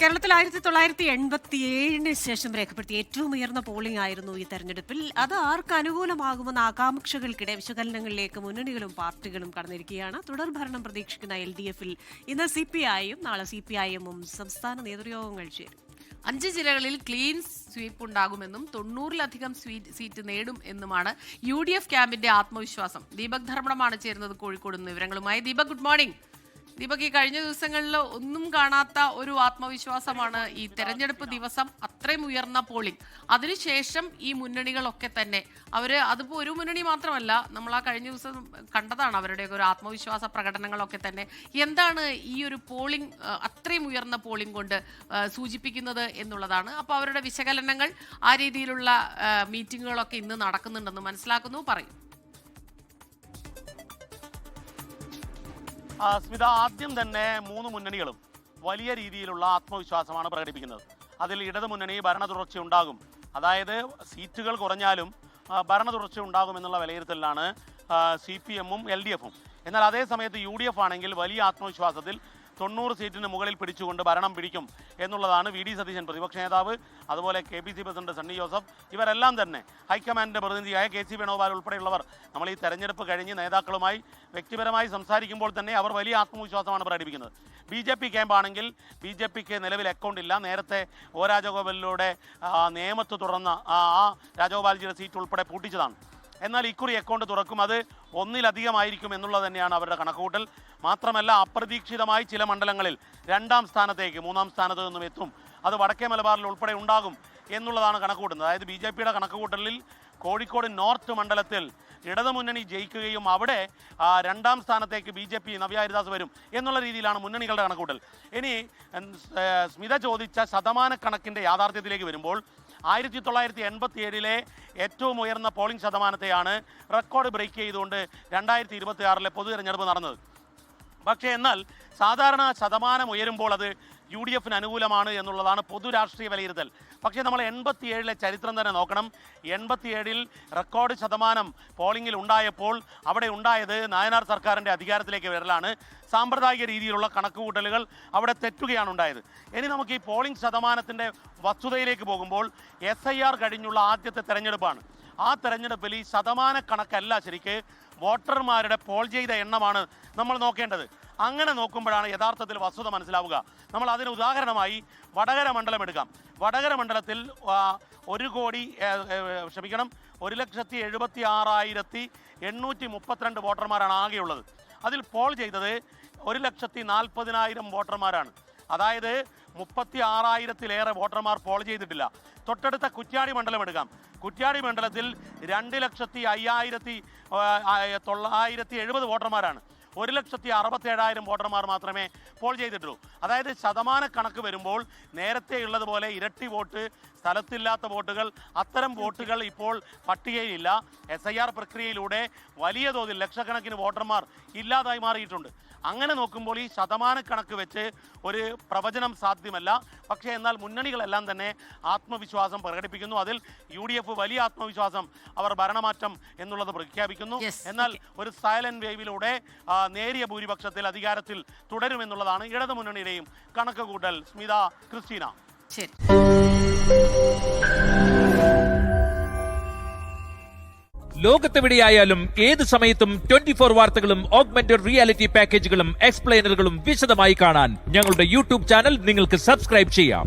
കേരളത്തിൽ 1987 ശേഷം രേഖപ്പെടുത്തിയ ഏറ്റവും ഉയർന്ന പോളിംഗ് ആയിരുന്നു ഈ തെരഞ്ഞെടുപ്പിൽ. അത് ആർക്ക് അനുകൂലമാകുമെന്ന ആകാംക്ഷകൾക്കിടെ വിശകലനങ്ങളിലേക്ക് മുന്നണികളും പാർട്ടികളും കടന്നിരിക്കുകയാണ്. തുടർ ഭരണം പ്രതീക്ഷിക്കുന്ന LDF-ൽ ഇന്ന് CPI-യും നാളെ CPI-എമ്മും സംസ്ഥാന നേതൃയോഗങ്ങൾ ചേരും. 5 ജില്ലകളിൽ ക്ലീൻ സ്വീപ്പ് ഉണ്ടാകുമെന്നും 90-ലധികം സീറ്റ് നേടും എന്നുമാണ് UDF ക്യാമ്പിന്റെ ആത്മവിശ്വാസം. ദീപക് ധർമ്മടമാണ് ചേരുന്നത് കോഴിക്കോട് നിന്ന് വിവരങ്ങളുമായി. Deepak, good morning. ദീപക്, ഈ കഴിഞ്ഞ ദിവസങ്ങളിൽ ഒന്നും കാണാത്ത ഒരു ആത്മവിശ്വാസമാണ് ഈ തെരഞ്ഞെടുപ്പ് ദിവസം, അത്രയും ഉയർന്ന പോളിംഗ്. അതിനുശേഷം ഈ മുന്നണികളൊക്കെ തന്നെ അതിപ്പോ ഒരു മുന്നണി മാത്രമല്ല, നമ്മൾ ആ കഴിഞ്ഞ ദിവസം കണ്ടതാണ് അവരുടെയൊക്കെ ഒരു ആത്മവിശ്വാസ പ്രകടനങ്ങളൊക്കെ തന്നെ. എന്താണ് ഈ ഒരു പോളിംഗ്, അത്രയും ഉയർന്ന പോളിംഗ് കൊണ്ട് സൂചിപ്പിക്കുന്നത് എന്നുള്ളതാണ്. അപ്പോൾ അവരുടെ വിശകലനങ്ങൾ, ആ രീതിയിലുള്ള മീറ്റിങ്ങുകളൊക്കെ ഇന്ന് നടക്കുന്നുണ്ടെന്ന് മനസ്സിലാക്കുന്നു. പറയും സ്മിത, ആദ്യം തന്നെ 3 മുന്നണികളും വലിയ രീതിയിലുള്ള ആത്മവിശ്വാസമാണ് പ്രകടിപ്പിക്കുന്നത്. അതിൽ ഇടതു മുന്നണി ഭരണ തുടർച്ച ഉണ്ടാകും, അതായത് സീറ്റുകൾ കുറഞ്ഞാലും ഭരണ തുടർച്ച ഉണ്ടാകും എന്നുള്ള വിലയിരുത്തലാണ് CPM-ഉം LDF-ഉം. എന്നാൽ അതേ സമയത്ത് UDF ആണെങ്കിൽ വലിയ ആത്മവിശ്വാസത്തിൽ 90 സീറ്റിന് മുകളിൽ പിടിച്ചുകൊണ്ട് ഭരണം പിടിക്കും എന്നുള്ളതാണ് VD സതീശൻ പ്രതിപക്ഷ നേതാവ്, അതുപോലെ KPC പ്രസിഡന്റ് സണ്ണി ജോസഫ്, ഇവരെല്ലാം തന്നെ ഹൈക്കമാൻഡിന്റെ പ്രതിനിധിയായ KC വേണുഗോപാൽ ഉൾപ്പെടെയുള്ളവർ നമ്മൾ ഈ തെരഞ്ഞെടുപ്പ് കഴിഞ്ഞ് നേതാക്കളുമായി വ്യക്തിപരമായി സംസാരിക്കുമ്പോൾ തന്നെ അവർ വലിയ ആത്മവിശ്വാസമാണ് പ്രകടിപ്പിക്കുന്നത്. BJP ക്യാമ്പാണെങ്കിൽ BJPക്ക് നിലവിൽ അക്കൗണ്ട് ഇല്ല. നേരത്തെ O രാജഗോപാലിലൂടെ നിയമത്ത് തുറന്ന ആ രാജഗോപാൽജിയുടെ സീറ്റ് ഉൾപ്പെടെ പൂട്ടിച്ചതാണ്. എന്നാൽ ഇക്കുറി അക്കൗണ്ട് തുറക്കും, അത് 1-ലധികമായിരിക്കും എന്നുള്ളത് തന്നെയാണ് അവരുടെ കണക്കുകൂട്ടൽ. മാത്രമല്ല, അപ്രതീക്ഷിതമായി ചില മണ്ഡലങ്ങളിൽ 2ാം സ്ഥാനത്തേക്ക് 3ാം സ്ഥാനത്ത് നിന്നും എത്തും. അത് വടക്കേ മലബാറിൽ ഉൾപ്പെടെ ഉണ്ടാകും എന്നുള്ളതാണ് കണക്കുകൂട്ടുന്നത്. അതായത് BJPയുടെ കണക്കുകൂട്ടലിൽ കോഴിക്കോട് നോർത്ത് മണ്ഡലത്തിൽ ഇടതുമുന്നണി ജയിക്കുകയും അവിടെ 2ാം സ്ഥാനത്തേക്ക് BJP നവ്യ ഹരിദാസ് വരും എന്നുള്ള രീതിയിലാണ് മുന്നണികളുടെ കണക്കൂട്ടൽ. ഇനി സ്മിത ചോദിച്ച ശതമാനക്കണക്കിൻ്റെ യാഥാർത്ഥ്യത്തിലേക്ക് വരുമ്പോൾ 1987-ലെ ഏറ്റവും ഉയർന്ന പോളിംഗ് ശതമാനത്തെയാണ് റെക്കോർഡ് ബ്രേക്ക് ചെയ്തുകൊണ്ട് 2026-ലെ പൊതു തെരഞ്ഞെടുപ്പ് നടന്നത്. പക്ഷേ എന്നാൽ സാധാരണ ശതമാനം ഉയരുമ്പോൾ അത് UDF-ന് അനുകൂലമാണ് എന്നുള്ളതാണ് പൊതു രാഷ്ട്രീയ വിലയിരുത്തൽ. പക്ഷേ നമ്മൾ 87-ലെ ചരിത്രം തന്നെ നോക്കണം. 87-ൽ റെക്കോർഡ് ശതമാനം പോളിംഗിൽ ഉണ്ടായപ്പോൾ അവിടെ ഉണ്ടായത് നായനാർ സർക്കാരിൻ്റെ അധികാരത്തിലേക്ക് വരലാണ്. സാമ്പ്രദായിക രീതിയിലുള്ള കണക്കുകൂട്ടലുകൾ അവിടെ തെറ്റുകയാണ് ഉണ്ടായത്. ഇനി നമുക്ക് ഈ പോളിംഗ് ശതമാനത്തിൻ്റെ വസ്തുതയിലേക്ക് പോകുമ്പോൾ SIR കഴിഞ്ഞുള്ള ആദ്യത്തെ തെരഞ്ഞെടുപ്പാണ്. ആ തെരഞ്ഞെടുപ്പിൽ ഈ ശതമാന കണക്കല്ല, ശരിക്ക് വോട്ടർമാരുടെ പോൾ ചെയ്ത എണ്ണമാണ് നമ്മൾ നോക്കേണ്ടത്. അങ്ങനെ നോക്കുമ്പോഴാണ് യഥാർത്ഥത്തിൽ വസ്തുത മനസ്സിലാവുക. നമ്മൾ അതിന് ഉദാഹരണമായി വടകര മണ്ഡലം എടുക്കാം. വടകര മണ്ഡലത്തിൽ 1,76,832 വോട്ടർമാരാണ് ആകെയുള്ളത്. അതിൽ പോൾ ചെയ്തത് 1,40,000 വോട്ടർമാരാണ്. അതായത് 36,000-ലേറെ വോട്ടർമാർ പോൾ ചെയ്തിട്ടില്ല. തൊട്ടടുത്ത കുറ്റ്യാടി മണ്ഡലം എടുക്കാം. കുറ്റ്യാടി മണ്ഡലത്തിൽ 2,05,970 വോട്ടർമാരാണ്. 1,67,000 വോട്ടർമാർ മാത്രമേ പോൾ ചെയ്തിട്ടുള്ളൂ. അതായത് ശതമാന കണക്ക് വരുമ്പോൾ നേരത്തെ ഉള്ളതുപോലെ ഇരട്ടി വോട്ട്, സ്ഥലത്തില്ലാത്ത വോട്ടുകൾ, അത്തരം വോട്ടുകൾ ഇപ്പോൾ പട്ടികയിലില്ല. SIR പ്രക്രിയയിലൂടെ വലിയ തോതിൽ ലക്ഷക്കണക്കിന് വോട്ടർമാർ ഇല്ലാതായി മാറിയിട്ടുണ്ട്. അങ്ങനെ നോക്കുമ്പോൾ ഈ ശതമാന കണക്ക് വെച്ച് ഒരു പ്രവചനം സാധ്യമല്ല. പക്ഷേ എന്നാൽ മുന്നണികളെല്ലാം തന്നെ ആത്മവിശ്വാസം പ്രകടിപ്പിക്കുന്നു. അതിൽ UDF വലിയ ആത്മവിശ്വാസം, അവർ ഭരണമാറ്റം എന്നുള്ളത് പ്രഖ്യാപിക്കുന്നു. എന്നാൽ ഒരു സൈലന്റ് വേവിലൂടെ നേരിയ ഭൂരിപക്ഷത്തിൽ അധികാരത്തിൽ തുടരുമെന്നുള്ളതാണ് ഇടതു മുന്നണിയുടെയും കണക്ക് കൂട്ടൽ. സ്മിത, ക്രിസ്റ്റീന. ശരി. ലോകത്തെവിടെയായാലും ഏത് സമയത്തും 24 വാർത്തകളും ഓഗ്മെന്റഡ് റിയാലിറ്റി പാക്കേജുകളും എക്സ്പ്ലെയിനറുകളും വിശദമായി കാണാൻ ഞങ്ങളുടെ YouTube ചാനൽ നിങ്ങൾക്ക് സബ്സ്ക്രൈബ് ചെയ്യാം.